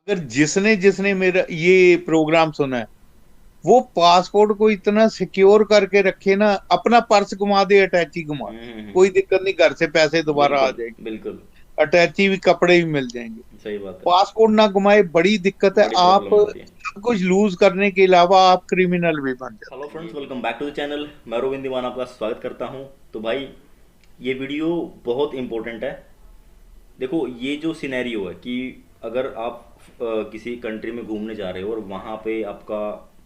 अगर जिसने जिसने मेरा ये प्रोग्राम सुना है, वो पासपोर्ट को इतना सिक्योर करके रखे ना, अपना पर्स घुमा दे, अटैची घुमा दे, कोई हम्म। दिक्कत नहीं, घर से पैसे दोबारा आ बिल्कुल जाएंगे, बिल्कुल। अटैची भी, कपड़े भी मिल जाएंगे। सही बात है। पासपोर्ट ना घुमाए, बड़ी दिक्कत है। बड़ी आप प्रॉब्लम आती है। सब कुछ लूज करने के अलावा आप क्रिमिनल भी बन हेलो जाते हैं, फ्रेंड्स, ये भी। Welcome back to the channel. मैं रोविंद दीवान आपका स्वागत करता हूं। तो भाई, ये वीडियो बहुत इंपॉर्टेंट है। देखो, ये जो सिनेरियो है कि अगर आप किसी कंट्री में घूमने जा रहे हो और वहाँ पे आपका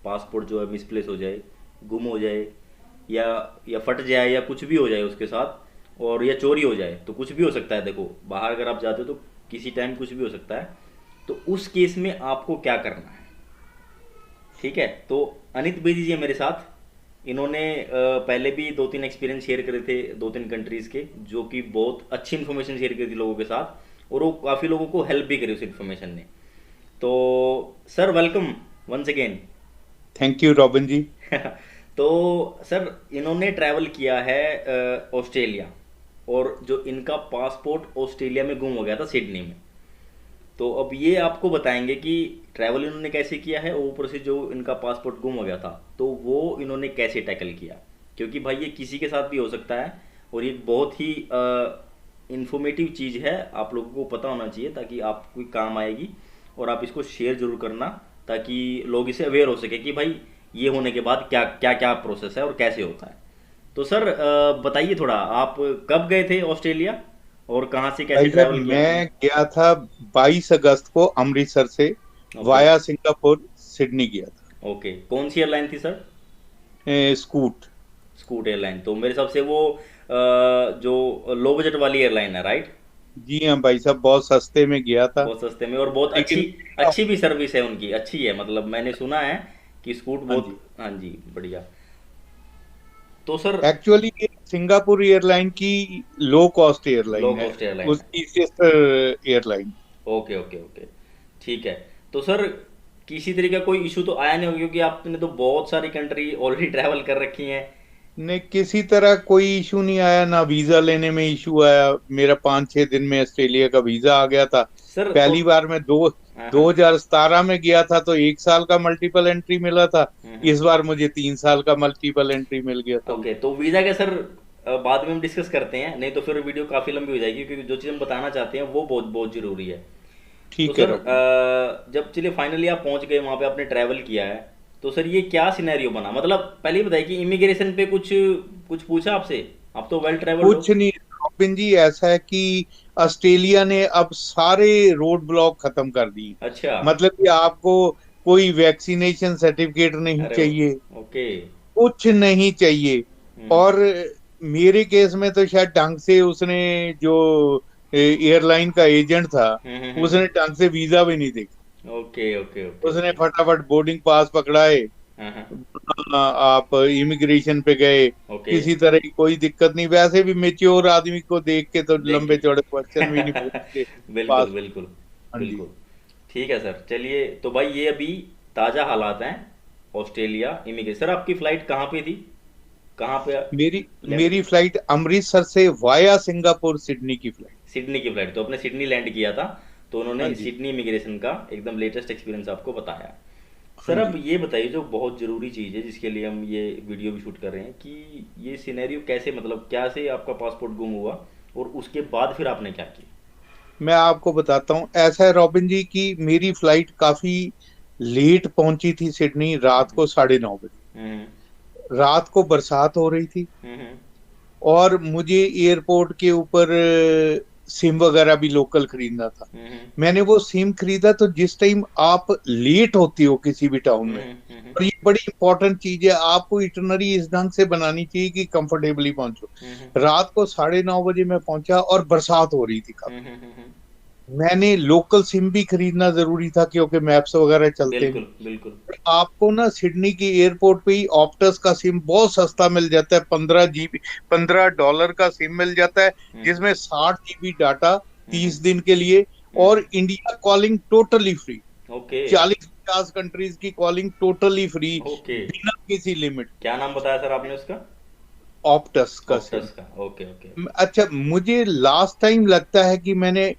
पासपोर्ट जो है मिसप्लेस हो जाए, गुम हो जाए, या फट जाए, या कुछ भी हो जाए उसके साथ, और या चोरी हो जाए, तो कुछ भी हो सकता है। देखो, बाहर अगर आप जाते हो तो किसी टाइम कुछ भी हो सकता है। तो उस केस में आपको क्या करना है? ठीक है, तो अनित बेदी जी है मेरे साथ। इन्होंने पहले भी दो तीन एक्सपीरियंस शेयर करे थे, दो तीन कंट्रीज़ के, जो कि बहुत अच्छी इन्फॉर्मेशन शेयर करी थी लोगों के साथ, और वो काफ़ी लोगों को हेल्प भी करी उस इन्फॉर्मेशन ने। तो sir, welcome once again. Thank you Robin ji. तो सर, इन्होंने ट्रैवल किया है ऑस्ट्रेलिया, और जो इनका पासपोर्ट ऑस्ट्रेलिया में गुम हो गया था, सिडनी में। तो अब ये आपको बताएंगे कि ट्रैवल इन्होंने कैसे किया है, और ऊपर से जो इनका पासपोर्ट गुम हो गया था तो वो इन्होंने कैसे टैकल किया। क्योंकि भाई, ये किसी के साथ भी हो सकता है, और ये बहुत ही इंफॉर्मेटिव चीज़ है, आप लोगों को पता होना चाहिए, ताकि आपको काम आएगी। और आप इसको शेयर जरूर करना, ताकि लोग इससे अवेयर हो सके कि भाई ये होने के बाद क्या क्या क्या प्रोसेस है और कैसे होता है। तो सर, बताइए थोड़ा, आप कब गए थे ऑस्ट्रेलिया, और कहाँ से कैसे भाई साहब, ट्रैवल किया आपने? मैं गया था 22 अगस्त को अमृतसर से ओके। वाया सिंगापुर सिडनी गया था। ओके, कौन सी एयरलाइन थी सर? स्कूट। स्कूट एयरलाइन, तो मेरे हिसाब से वो जो लो बजट वाली एयरलाइन है, राइट? जी हाँ भाई साहब, बहुत सस्ते में गया था। बहुत सस्ते में, और बहुत अच्छी, लेकिन अच्छी भी सर्विस है उनकी, अच्छी है, मतलब मैंने सुना है कि स्कूट हाँ बहुत। जी, हाँ जी, बढ़िया। तो सर, एक्चुअली ये सिंगापुर एयरलाइन की लो कॉस्ट लो एयरलाइन है, कॉस्ट एयरलाइन है। उसकी sister airline. Okay okay okay, ठीक है। तो सर, किसी तरीके का कोई इशू तो आया नहीं होगा, क्योंकि आपने तो बहुत सारी कंट्री ऑलरेडी ट्रैवल कर रखी हैं। ने किसी तरह कोई इशू नहीं आया, ना वीजा लेने में इशू आया। मेरा 5-6 दिन में ऑस्ट्रेलिया का वीजा आ गया था। सर तो, पहली बार मैं हाँ हाँ। 2017 में गया था तो 1 साल का मल्टीपल एंट्री मिला था। हम्म। इस बार मुझे 3 साल का मल्टीपल एंट्री मिल गया था ओके, वीजा। तो वीज़ा का सर बाद में हम डिस्कस करते हैं, नहीं तो फिर वीडियो काफ़ी लंबी हो जाएगी, क्योंकि जो चीज़ हम बताना चाहते हैं वो बहुत बहुत ज़रूरी है। तो ठीक है सर, रॉबिन। जब चलिए फाइनली आप पहुंच गए वहाँ पे, आपने ट्रैवल किया है, तो सर ये क्या सिनेरियो बना? मतलब पहले ही बताइए कि इमिग्रेशन पे कुछ कुछ पूछा आपसे? आप तो वेल ट्रैवल्ड हो। कुछ नहीं रॉबिन जी, ऐसा है कि ऑस्ट्रेलिया ने अब सारे रोड ब्लॉक खत्म कर दिए। अच्छा। मतलब कि आपको कोई वैक्सीनेशन सर्टिफिकेट नहीं अरे, चाहिए, ओके। कुछ नहीं चाहिए। हम्म और मेरे केस में तो शायद ढंग से उसने, जो एयरलाइन का एजेंट था, उसने ढंग से वीजा भी नहीं देखा। ओके ओके ओके उसने ओके। फटाफट बोर्डिंग पास पकड़ाए, हाँ हाँ। आप इमिग्रेशन पे गए। ओके। किसी तरह की कोई दिक्कत नहीं, वैसे भी मेच्योर आदमी को देख के तो देख के। लंबे चौड़े क्वेश्चन भी नहीं पूछते बिल्कुल पास। बिल्कुल। हाँ जी। बिल्कुल। ठीक है सर, चलिए, तो भाई ये अभी ताज़ा हालात हैं ऑस्ट्रेलिया इमिग्रेशन। सर, आपकी फ़्लाइट कहाँ पे थी, कहाँ पे मेरी लैंड? मेरी फ्लाइट अमृतसर से वाया सिंगापुर सिडनी की फ्लाइट। सिडनी की फ़्लाइट, तो आपने सिडनी लैंड किया था। तो हाँ उन्होंने जी। सिडनी इमिग्रेशन का एकदम लेटेस्ट एक्सपीरियंस आपको बताया। हाँ सर, अब जी। ये बताइए, जो बहुत ज़रूरी चीज़ है जिसके लिए हम ये वीडियो भी शूट कर रहे हैं, कि ये सिनेरियो कैसे, मतलब क्या से आपका पासपोर्ट गुम हुआ, और उसके बाद फिर आपने क्या किया? मैं आपको बताता हूँ, ऐसा है रॉबिन जी की मेरी फ्लाइट काफी लेट पहुंची थी सिडनी, रात को 9:30 बजे। हम्म रात को बरसात हो रही थी, हम्म और मुझे एयरपोर्ट के ऊपर सिम वगैरह भी लोकल खरीदना था। हम्म मैंने वो सिम खरीदा, तो जिस टाइम आप लेट होती हो किसी भी टाउन में, हम्म और ये बड़ी इंपॉर्टेंट चीज है, आपको इटनरी इस ढंग से बनानी चाहिए कि कंफर्टेबली पहुंचो। हम्म रात को 9:30 बजे मैं पहुंचा और बरसात हो रही थी काफी। हम्म। मैंने लोकल सिम भी खरीदना जरूरी था, क्योंकि मैप्स वगैरह चलते नहीं। बिल्कुल बिल्कुल। आपको ना सिडनी की एयरपोर्ट पे ही ऑप्टस का सिम बहुत सस्ता मिल जाता है, 15 GB, $15 का सिम मिल जाता है, हम्म जिसमें 60 GB डाटा हम्म 30 दिन के लिए, हम्म। और India calling totally free. Okay 40-50 countries की कॉलिंग टोटली फ्री, ओके। बिना किसी लिमिट। क्या नाम बताया सर आपने उसका? ऑप्टस का सिम। ऑक्टस का, ओके ओके। अच्छा, मुझे लास्ट टाइम लगता है कि मैंने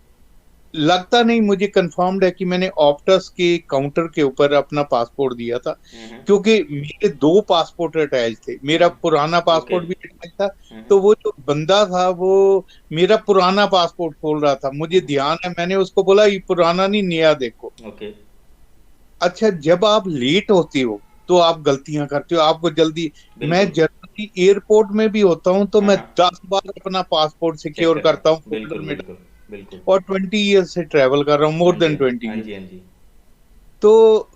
लगता नहीं, मुझे कंफर्म्ड है कि मैंने ऑप्टस के काउंटर के ऊपर अपना पासपोर्ट दिया था, हम्म, क्योंकि मेरे दो पासपोर्ट अटैच थे। मेरा पुराना ओके। पासपोर्ट भी अटैच था, तो वो जो बंदा था वो मेरा पुराना पासपोर्ट खोल रहा था। मुझे ध्यान है, मैंने उसको बोला ये पुराना नहीं, नया देखो। ओके। अच्छा, जब आप लेट होते हो तो आप गलतियां करते हो, आपको जल्दी। मैं बिल्कुल। जनरली एयरपोर्ट में भी होता हूँ तो हाँ मैं हाँ, 10 बार अपना पासपोर्ट चेक सिक्योर करते करता हूँ, हैं, फोल्डर बिल्कुल में। बिल्कुल बिल्कुल। और 20 ईयर्स से ट्रेवल कर रहा हूँ, हाँ मोर जी, देन 20 हाँ ईयर्स जी, हाँ जी। तो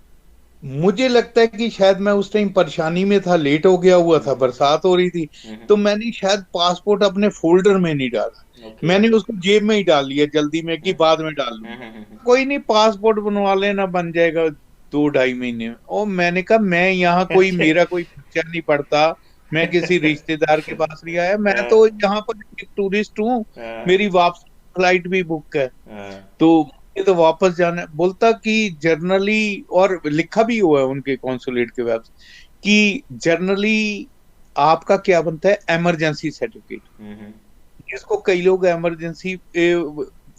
मुझे लगता है कि शायद मैं उस टाइम परेशानी में था, लेट हो गया हुआ था, बरसात हो रही थी। तो मैंने शायद पासपोर्ट अपने फोल्डर में नहीं डाला, ओके। मैंने उसको जेब में ही डाल लिया जल्दी में कि बाद में डाल लूंगा। कोई नहीं, पासपोर्ट बनवा लेना, बन जाएगा 2-2.5 महीने में। और मैंने कहा मैं यहाँ कोई, अच्छा। मेरा कोई खर्चा नहीं पड़ता, मैं किसी रिश्तेदार के पास नहीं आया, मैं हाँ, तो यहाँ पर एक टूरिस्ट हूँ, हाँ, मेरी वापस फ्लाइट भी बुक है, हाँ, तो ये तो वापस जाना है। बोलता कि जर्नली, और लिखा भी हुआ है उनके कॉन्सुलेट के वेब कि जर्नली आपका क्या बनता है, इमरजेंसी सर्टिफिकेट, जिसको कई लोग इमरजेंसी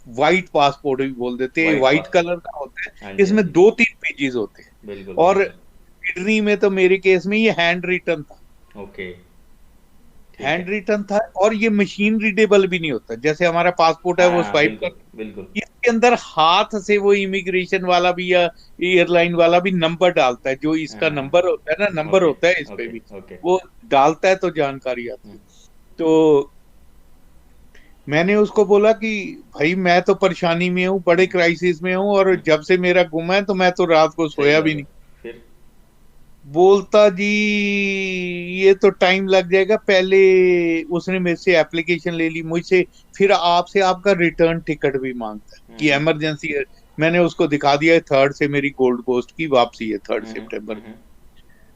वाइट पासपोर्ट भी बोल देते हैं। वाइट वाइट पास। कलर का होता है, हाँ जी, हाँ इसमें जी, 2-3 पेजेस होते हैं। बिल्कुल और बिल्कुल। किडनी में तो मेरे केस में ये हैंड रिटन था, ओके, ठीक हैंड है। रिटन था, और ये मशीन रीडेबल भी नहीं होता जैसे हमारा पासपोर्ट है, वो हाँ, स्वाइप कर। बिल्कुल बिल्कुल। इसके अंदर हाथ से वो इमिग्रेशन वाला भी या एयरलाइन वाला भी नंबर डालता है, जो इसका हाँ, नंबर होता है ना, नंबर ओके, होता है इस पे ओके, भी, ओके। वो डालता है तो जानकारी आती है। तो मैंने उसको बोला कि भाई मैं तो परेशानी में हूँ, बड़े क्राइसिस में हूँ, और जब से मेरा गुम है तो मैं तो रात को सही सोया बात भी है। नहीं। फिर? बोलता जी ये तो टाइम लग जाएगा, पहले उसने मेरे से एप्लीकेशन ले ली मुझसे, फिर आपसे आपका रिटर्न टिकट भी मांगता है कि इमरजेंसी है। मैंने उसको दिखा दिया है, 3rd से मेरी गोल्ड कोस्ट की वापसी है, 3rd सितंबर।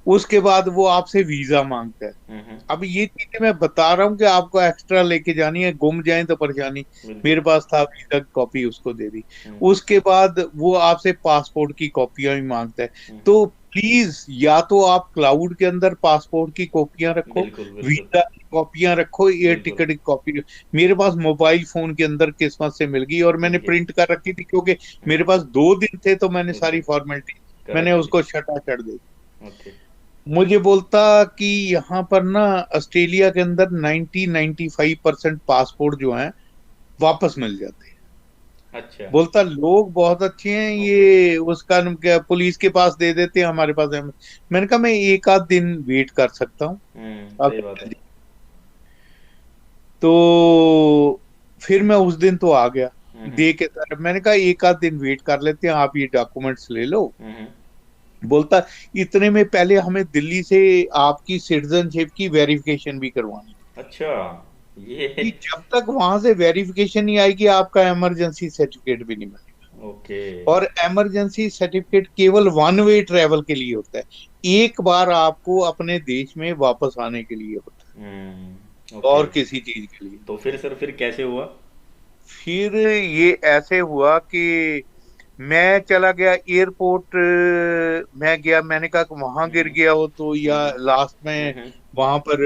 उसके बाद वो आपसे वीजा मांगता है। अब ये चीजें मैं बता रहा हूँ कि आपको एक्स्ट्रा लेके जानी है, गुम जाए तो परेशानी। बिल्कुल। मेरे पास था, वीजा की कॉपी उसको दे दी। हम्म, उसके बाद वो आपसे पासपोर्ट की कॉपियां भी मांगता है। हम्म, तो प्लीज, या तो आप क्लाउड के अंदर पासपोर्ट की कॉपियां रखो, बिल्कुल बिल्कुल वीजा की कॉपियां रखो, एयर बिल्कुल। टिकट की कॉपी। मेरे पास मोबाइल फोन के अंदर किस्मत से मिल गई, और मैंने ठीक है। प्रिंट कर रखी थी, क्योंकि मेरे पास 2 दिन थे, तो मैंने सारी बिल्कुल, फॉर्मेलिटी करा मैंने के ली। उसको छटा चढ़ दी। ओके। मुझे बोलता कि यहाँ पर ना, ऑस्ट्रेलिया के अंदर 90-95% पासपोर्ट जो हैं वापस मिल जाते हैं। अच्छा। बोलता लोग बहुत अच्छे हैं, ओके। ये उसका नाम क्या, पुलिस के पास दे देते हैं, हमारे पास है। मैंने कहा मैं एक आध दिन वेट कर सकता हूँ, सही अगर बात मिल है। जाए। तो फिर मैं उस दिन तो आ गया हम्म, दे के सर, मैंने कहा एक आध दिन वेट कर लेते हैं, आप ये डॉक्यूमेंट्स ले लो। हम्म, बोलता इतने में पहले हमें दिल्ली से आपकी सिटीजनशिप की वेरिफिकेशन भी करवानी, अच्छा, ये। कि जब तक वहां से वेरिफिकेशन नहीं आएगी आपका इमरजेंसी सर्टिफिकेट भी नहीं मिलेगा। ओके। और इमरजेंसी सर्टिफिकेट केवल वन वे ट्रेवल के लिए होता है, एक बार आपको अपने देश में वापस आने के लिए होता है, ओके। और किसी चीज के लिए। तो फिर सर, फिर कैसे हुआ? फिर ये ऐसे हुआ कि मैं चला गया एयरपोर्ट, मैं गया, मैंने कहा कि वहां गिर हम्म, गया हो तो, या हम्म, लास्ट में हम्म, वहां पर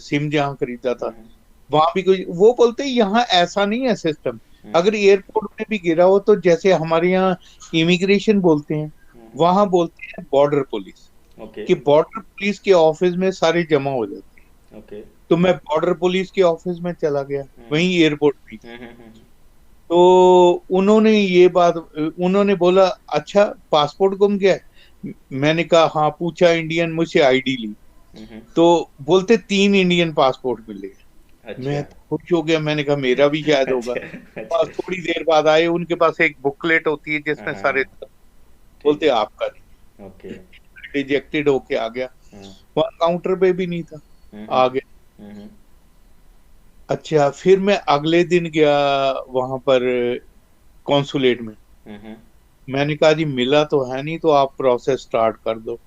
सिम जहां खरीदा था हम्म, वहां भी कोई, वो बोलते हैं यहाँ ऐसा नहीं है सिस्टम। हम्म, अगर एयरपोर्ट में भी गिरा हो तो जैसे हमारे यहाँ इमिग्रेशन बोलते हैं, वहां बोलते हैं बॉर्डर पुलिस, ओके, कि बॉर्डर पुलिस के ऑफिस में सारे जमा हो जाते हैं। ओके। तो मैं बॉर्डर पुलिस के ऑफिस में चला गया, हम्म, वहीं एयरपोर्ट भी। हम्म, तो उन्होंने ये बात, उन्होंने बोला अच्छा पासपोर्ट गुम गया है? मैंने कहा हाँ, पूछा इंडियन, मुझसे आईडी ली, हम्म, तो बोलते 3 इंडियन पासपोर्ट मिले। अच्छा। मैं तो खुश हो गया, मैंने कहा मेरा भी शायद होगा। अच्छा, बस अच्छा। थोड़ी देर बाद आए, उनके पास एक बुकलेट होती है हाँ जिसमें हाँ सारे, हाँ, ठीक बोलते है। आपका ओके। नहीं, रिजेक्टेड होके आ गया। हम्म, वहां काउंटर पे भी नहीं था, हम्म, आ गया। हम्म, अच्छा, फिर मैं अगले दिन गया वहां पर कॉन्सुलेट में। हम्म, मैंने कहा जी मिला तो है नहीं, तो आप प्रोसेस स्टार्ट कर दो।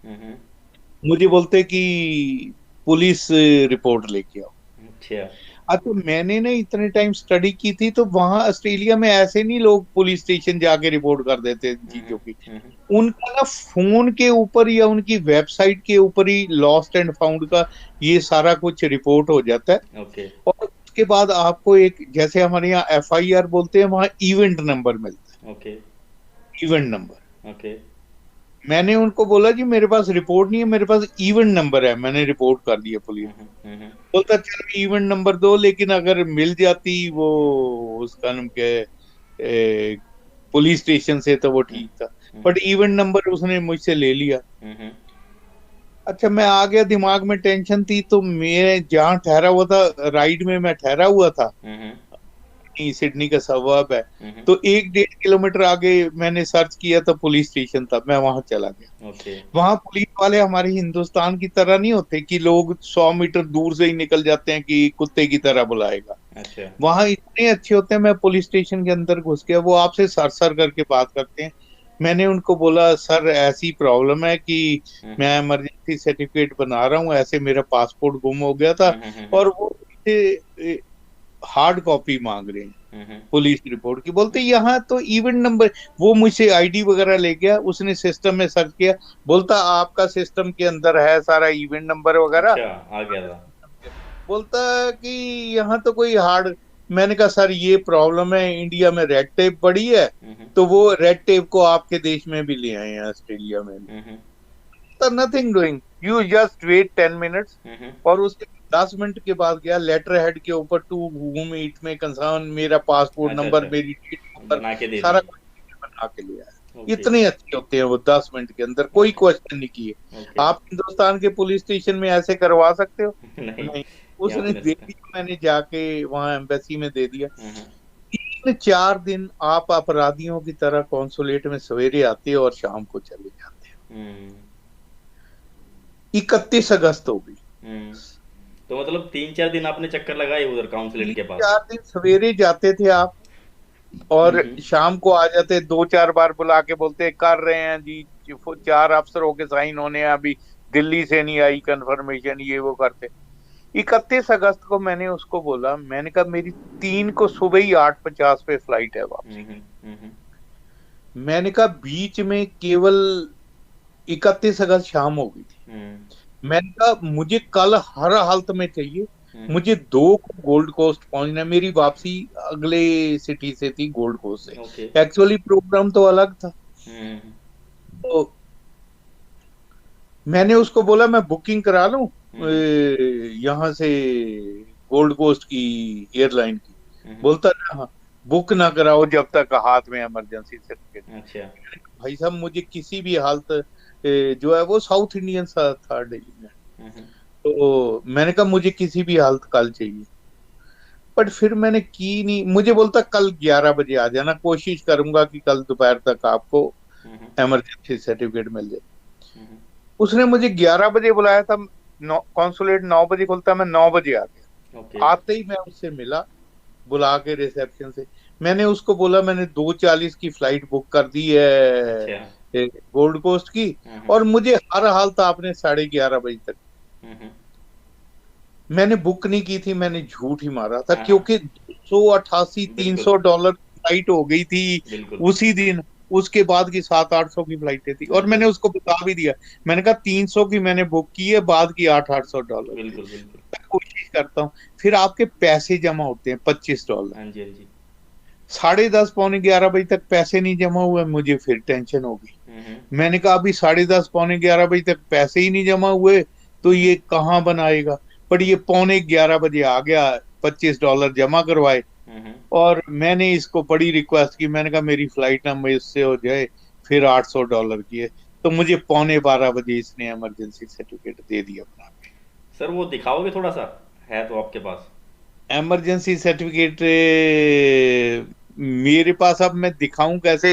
हम्म, मुझे बोलते कि पुलिस रिपोर्ट लेके आओ। अच्छा। अच्छा, मैंने ना इतने टाइम स्टडी की थी, तो वहां ऑस्ट्रेलिया में ऐसे नहीं लोग पुलिस स्टेशन जाके रिपोर्ट कर देते हम्म, चीजों की। हम्म, उनका ना फोन के ऊपर या उनकी वेबसाइट के ऊपर ही लॉस्ट एंड फाउंड का ये सारा कुछ रिपोर्ट हो जाता है। ओके। और उसके बाद आपको एक, जैसे हमारे यहाँ FIR बोलते हैं, वहां इवेंट नंबर मिलता ओके। है, इवेंट नंबर। ओके। मैंने उनको बोला जी मेरे पास रिपोर्ट नहीं है, मेरे पास इवेंट नंबर है, मैंने रिपोर्ट कर दिया पुलिस। बोलता चलो इवेंट नंबर दो, लेकिन अगर मिल जाती वो, उसका नाम क्या है, पुलिस स्टेशन से, तो वो ठीक था। बट इवेंट नंबर उसने मुझसे ले लिया। अच्छा, मैं आ गया, दिमाग में टेंशन थी, तो मैं जहाँ ठहरा हुआ था, राइड में मैं ठहरा हुआ था, सिडनी का सबअर्ब है, तो 1-1.5 किलोमीटर आगे मैंने सर्च किया तो पुलिस स्टेशन था, मैं वहां चला गया। ओके। वहां पुलिस वाले हमारे हिंदुस्तान की तरह नहीं होते कि लोग 100 मीटर दूर से ही निकल जाते हैं कि कुत्ते की तरह बुलाएगा। अच्छा। वहां इतने अच्छे होते हैं। मैं पुलिस स्टेशन के अंदर घुस गया, वो आपसे सर सर करके बात करते हैं। मैंने उनको बोला सर ऐसी प्रॉब्लम है कि मैं इमरजेंसी सर्टिफिकेट बना रहा हूँ, ऐसे मेरा पासपोर्ट गुम हो गया था, और वो हार्ड कॉपी मांग रहे हैं पुलिस रिपोर्ट की। बोलते यहाँ तो इवेंट नंबर, वो मुझसे ID वगैरह ले गया, उसने सिस्टम में सर्च किया, बोलता आपका सिस्टम के अंदर है सारा इवेंट नंबर वगैरह। अच्छा, आ गया था। बोलता कि यहाँ तो कोई हार्ड। मैंने कहा सर ये प्रॉब्लम है, इंडिया में रेड टेप पड़ी है, तो वो रेड टेप को आपके देश में भी ले आए हैं, ऑस्ट्रेलिया में भी। तो nothing doing, you just wait 10 minutes. और उसके 10 मिनट के बाद गया, लेटर हेड के ऊपर टू whom इट में कंसर्न, मेरा पासपोर्ट अच्छा नंबर, अच्छा, मेरी डेट नंबर, बना के दे सारा दी। कुछ बना के लिया है। ओके। इतने अच्छे होते हैं वो, 10 मिनट के अंदर कोई ओके। क्वेश्चन नहीं किए। ओके। आप हिंदुस्तान के पुलिस स्टेशन में ऐसे करवा सकते हो? नहीं, नहीं। यहाँ उसने पे नहीं दे सकता। दिया, मैंने जाके वहां एम्बेसी में दे दिया। 3-4 दिन आप अपराधियों की तरह कॉन्सुलेट में सवेरे आते हो और शाम को चले जाते हो। हम्म। 31 अगस्त हो गई। हम्म। तो मतलब 3-4 दिन आपने चक्कर लगाए उधर काउंसलेट तीन के पास? चार दिन सवेरे जाते थे आप, और हम्म। शाम को आ जाते, 2-4 बार बुला के बोलते कर रहे हैं जी, 4 अफसरों के साइन होने हैं, अभी दिल्ली से नहीं आई कंफर्मेशन, ये वो करते। 31 अगस्त को मैंने उसको बोला, मैंने कहा मेरी 3 को सुबह ही 8:50 पे फ्लाइट है वापसी। मैंने कहा बीच में केवल 31 अगस्त शाम हो गई थी। मैंने कहा मुझे कल हर हालत में चाहिए, मुझे 2 को गोल्ड कोस्ट पहुंचना है। मेरी वापसी अगले सिटी से थी, गोल्ड कोस्ट ओके। से। एक्चुअली प्रोग्राम तो अलग था। तो मैंने उसको बोला मैं बुकिंग करा लूं यहाँ से, गोल्ड कोस्ट की एयरलाइन की। बोलता ना हाँ, बुक ना कराओ जब तक हाथ में इमरजेंसी सर्टिफिकेट। अच्छा। भाई साहब मुझे किसी भी हालत, जो है वो साउथ इंडियन था दिल्ली में, तो मैंने कहा मुझे किसी भी हालत कल चाहिए। बट फिर मैंने की नहीं। मुझे बोलता कल 11 बजे आ जाना, कोशिश करूंगा कि कल दोपहर तक आपको इमरजेंसी सर्टिफिकेट मिल जाए। उसने मुझे 11 बजे बुलाया था, कॉन्सुलेट 9 बजे खुलता, मैं 9 बजे आ गया। ओके। आते ही मैं उससे मिला, बुला के रिसेप्शन से। मैंने उसको बोला मैंने 2:40 की फ्लाइट बुक कर दी है अच्छा। गोल्ड कोस्ट की, और मुझे हर हालत आपने 11:30 बजे तक। मैंने बुक नहीं की थी, मैंने झूठ ही मारा था, हाँ हाँ, क्योंकि $288 बिल्कुल $300 फ्लाइट हो गई थी बिल्कुल उसी दिन। उसके बाद की 700-800 की फ्लाइटें थी, और मैंने बिल्कुल उसको बता भी दिया। मैंने कहा 300 की मैंने बुक की है, बाद की $800 की। बिल्कुल बिल्कुल। मैं कोशिश करता हूँ। फिर आपके पैसे जमा होते हैं $25। हाँ जी, हाँ जी। 10:30 11 बजे तक पैसे नहीं जमा हुए, मुझे फिर टेंशन हो गई। हम्म। मैंने कहा अभी 10:30 11 बजे तक पैसे ही नहीं जमा हुए, तो ये कहाँ बनाएगा। पर ये 11:45 आ गया, $25 जमा करवाए। और मैंने इसको बड़ी रिक्वेस्ट की, मैंने कहा मेरी फ्लाइट ना मुझसे हो जाए। फिर $800 की है, तो मुझे 11:45 इसने इमरजेंसी सर्टिफिकेट दे दिया बना के। सर वो दिखाओगे थोड़ा सा, है तो आपके पास? इमरजेंसी सर्टिफिकेट मेरे पास, अब मैं दिखाऊं कैसे?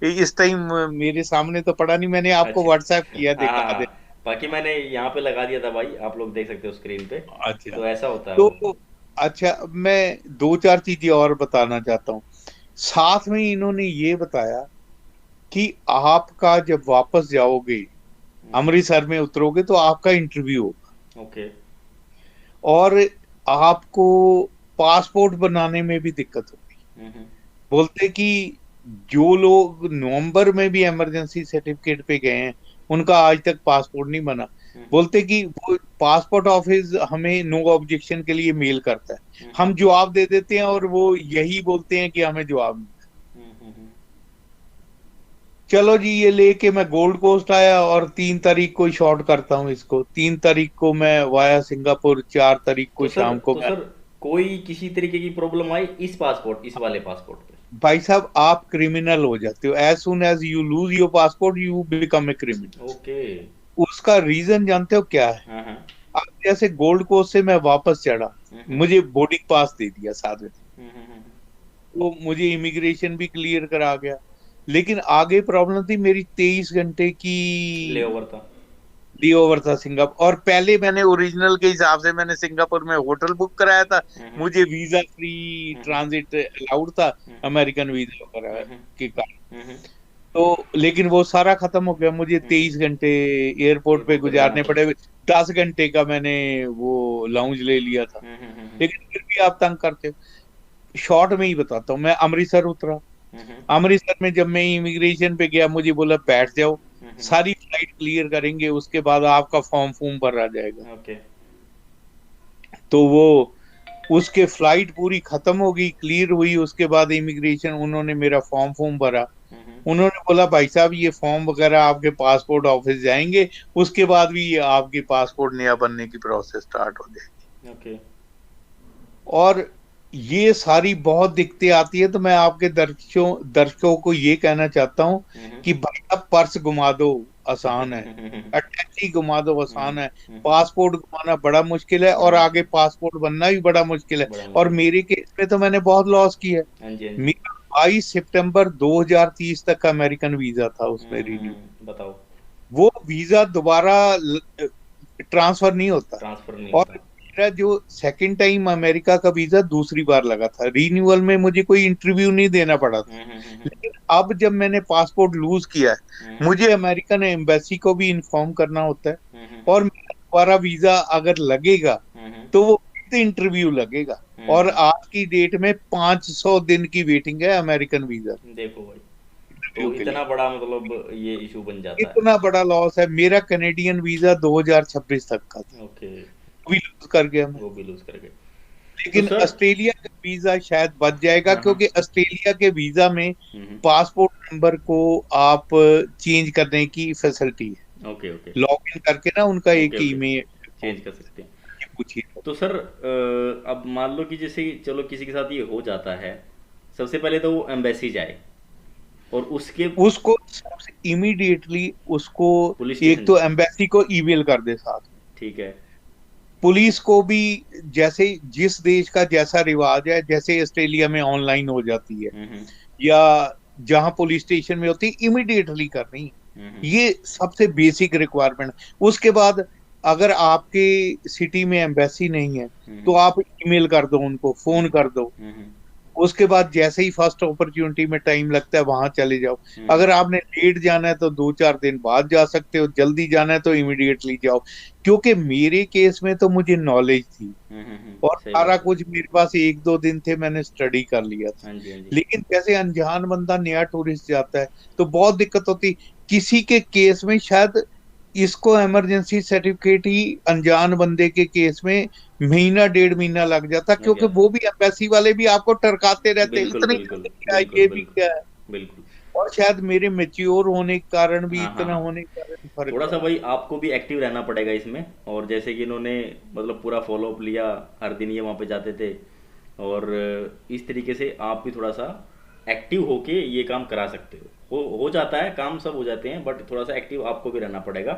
इस टाइम मेरे सामने तो पड़ा नहीं, मैंने आपको अच्छा। व्हाट्सएप किया, हाँ हाँ दिखा दे। हाँ, बाकी मैंने यहाँ पे लगा दिया था भाई, आप लोग देख सकते हो स्क्रीन पे। अच्छा। तो ऐसा होता है वो। तो अच्छा, मैं 2-4 चीजें और बताना चाहता हूँ। साथ में इन्होंने ये बताया कि आपका जब वापस जाओगे, अमृतसर में उतरोगे, तो आपका इंटरव्यू होगा, ओके। और आपको पासपोर्ट बनाने में भी दिक्कत होगी। बोलते कि जो लोग नवंबर में भी इमरजेंसी सर्टिफिकेट पे गए हैं, उनका आज तक पासपोर्ट नहीं बना। बोलते कि वो पासपोर्ट ऑफिस हमें नो ऑब्जेक्शन के लिए मेल करता है, हम्म, हम जवाब दे देते हैं और वो यही बोलते हैं कि हमें जवाब नहीं। हम्म, चलो जी, ये लेके मैं गोल्ड कोस्ट आया और 3 तारीख को ही शॉर्ट करता हूँ इसको। 3 तारीख को मैं वाया सिंगापुर, 4 तारीख को शाम को तो मैं। सर कोई किसी तरीके की प्रॉब्लम आई इस पासपोर्ट, इस वाले पासपोर्ट पे? भाई साहब, आप क्रिमिनल हो जाते हो as soon as you lose your passport, you become a criminal. Okay. उसका रीजन जानते हो क्या है? हाँ हाँ। अब जैसे गोल्ड कोस्ट से मैं वापस चढ़ा, हम्म, मुझे बोर्डिंग पास दे दिया साथ में, हम्म, तो मुझे इमिग्रेशन भी क्लियर करा गया। लेकिन आगे प्रॉब्लम थी, मेरी 23 घंटे की ले ओवर था। डी ओवर था सिंगापुर। और पहले मैंने ओरिजिनल के हिसाब से मैंने सिंगापुर में होटल बुक कराया था, हम्म, मुझे वीजा फ्री हम्म, ट्रांजिट अलाउड था, हम्म, अमेरिकन वीजा वगैरह हम्म, के कारण। हम्म, तो लेकिन वो सारा खत्म हो गया, मुझे हम्म, 23 घंटे एयरपोर्ट पे एयरपोर्ट पे रहना गुजारने पड़ा। पड़े। 10 घंटे का मैंने वो लाउंज ले लिया था। हम्म, लेकिन फिर भी आप तंग करते हो। शॉर्ट में ही बताता हूँ, मैं अमृतसर उतरा। हम्म, अमृतसर में जब मैं इमिग्रेशन पे गया, मुझे बोला बैठ जाओ, हम्म, सारी फ्लाइट क्लियर करेंगे, उसके बाद आपका फॉर्म फॉर्म भरा जाएगा। ओके। तो वो उसके फ्लाइट पूरी खत्म हो गई, क्लियर हुई, उसके बाद इमिग्रेशन उन्होंने मेरा फॉर्म फॉर्म भरा। हम्म, उन्होंने बोला भाई साहब, ये फॉर्म वगैरह आपके पासपोर्ट ऑफिस जाएंगे, उसके बाद भी ये आपकी पासपोर्ट नया बनने की प्रोसेस स्टार्ट हो जाएगी। ओके। और ये सारी बहुत दिक्कतें आती है। तो मैं आपके दर्शकों को ये कहना चाहता हूँ हम्म, कि भाई साहब, पर्स घुमा दो आसान है, हम्म, अटैची घुमा दो आसान है, हम्म, पासपोर्ट घुमाना बड़ा मुश्किल है, बड़ा और आगे मुश्किल। पासपोर्ट बनना भी बड़ा मुश्किल है। बड़ा और मुश्किल। मेरे केस में तो मैंने बहुत लॉस किया है। हाँ जी, हाँ जी। मेरा 22 सितंबर 2030 तक का अमेरिकन वीजा था, उसमें रिन्यू। बताओ। वो वीजा दोबारा ट्रांसफर नहीं होता। ट्रांसफर नहीं और होता। मेरा जो सेकंड टाइम अमेरिका का वीजा दूसरी बार लगा था, रिन्यूअल में मुझे कोई इंटरव्यू नहीं देना पड़ा था। लेकिन अब जब मैंने पासपोर्ट लूज किया है, मुझे अमेरिकन एम्बेसी को भी इन्फॉर्म करना होता है। और मेरा दोबारा वीजा अगर लगेगा तो वो इंटरव्यू लगेगा। और आज की डेट में 500 दिन की वेटिंग है अमेरिकन वीजा देखो भाई, इंटरव्यू तो के लिए। इतना बड़ा मतलब ये इशू बन जाता है। इतना बड़ा लॉस है। मेरा कनेडियन वीजा 2026 तक का था, ओके। भी लूज कर गया मैं। वो भी लूज कर गए। तो लेकिन सर। ऑस्ट्रेलिया का वीजा शायद बच जाएगा, हाँ हाँ। क्योंकि ऑस्ट्रेलिया के वीजा में हम्म। पासपोर्ट नंबर को आप चेंज करने की फैसिलिटी है। Okay okay. लॉग इन करके ना उनका एक ओके ओके। ईमेल चेंज कर सकते हैं। पूछिए। तो सर अब मान लो कि जैसे चलो किसी के साथ ये हो जाता है, सबसे पहले तो वो एम्बेसी जाए और उसके उसको सबसे इमीडिएटली उसको पुलिस एक स्टेशन तो जाए। एम्बेसी को ईमेल कर दे साथ में, ठीक है। पुलिस को भी। जैसे जिस देश का जैसा रिवाज है, जैसे ऑस्ट्रेलिया में ऑनलाइन हो जाती है, हम्म, या जहां पुलिस स्टेशन में होती है, इमीडिएटली करनी। हम्म, ये सबसे बेसिक रिक्वायरमेंट। उसके बाद अगर आपके सिटी में एम्बेसी नहीं है, हम्म, तो आप ईमेल कर दो, उनको फोन हम्म, कर दो। हम्म, उसके बाद जैसे ही फर्स्ट अपॉर्चुनिटी में टाइम लगता है, वहां चले जाओ। हम्म, अगर आपने लेट जाना है तो 2-4 दिन बाद जा सकते हो, जल्दी जाना है तो इमिडिएटली जाओ। क्योंकि मेरे केस में तो मुझे नॉलेज थी, और सही सारा बात है। कुछ मेरे पास 1-2 दिन थे, मैंने स्टडी कर लिया था। हाँ जी, हाँ जी। लेकिन जैसे अनजान बंदा नया टूरिस्ट जाता है, तो बहुत दिक्कत होती। किसी के केस में शायद इसको इमरजेंसी सर्टिफिकेट ही अनजान बंदे के केस में महीना 1.5 महीना लग जाता, लग क्योंकि जाता वो है। भी एम्बेसी वाले भी आपको टरकाते रहते, बिल्कुल इतनी बिल्कुल। जल्दी क्या है, बिल्कुल ये भी बिल्कुल। क्या है। बिल्कुल। और शायद मेरे मेच्योर होने के कारण भी, हाँ हाँ इतना हाँ। होने के कारण फर्क थोड़ा सा पड़ा। भाई आपको भी एक्टिव रहना पड़ेगा इसमें। और जैसे कि इन्होंने मतलब पूरा फॉलो अप लिया, हर दिन ये वहाँ पे जाते थे, और इस तरीके से आप भी थोड़ा सा एक्टिव होके ये काम करा सकते हो जाता है काम, सब हो जाते हैं, बट थोड़ा सा एक्टिव आपको भी रहना पड़ेगा,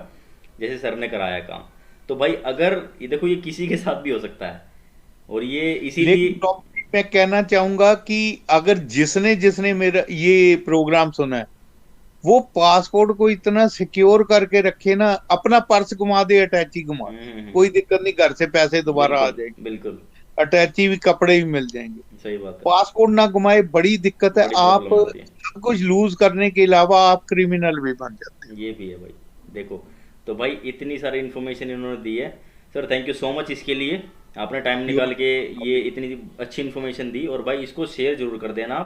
जैसे सर ने कराया काम। तो भाई अगर ये देखो, ये किसी के साथ भी हो सकता है, और ये इसीलिए। लेकिन डॉक्टर, मैं कहना चाहूंगा कि अगर जिसने जिसने मेरा ये प्रोग्राम सुना है, वो पासपोर्ट को इतना सिक्योर करके रखे ना, अपना पर्स घुमा दे, अटैची घुमा दे, कोई दिक्कत नहीं, घर से पैसे दोबारा आ बिल्कुल जाएंगे, बिल्कुल। अटैची भी, कपड़े भी मिल जाएंगे। सही बात है। पासपोर्ट ना घुमाए, बड़ी दिक्कत है। बड़ी आप प्रॉब्लम आती है। सब कुछ लूज करने के अलावा आप क्रिमिनल भी बन जाते ये भी है भाई। देखो, तो भाई इतनी सारी इन्फॉर्मेशन इन्होंने दी है। Sir thank you so much इसके लिए, आपने टाइम हो। निकाल के ये इतनी अच्छी इन्फॉर्मेशन दी। और भाई इसको शेयर जरूर कर देना आप।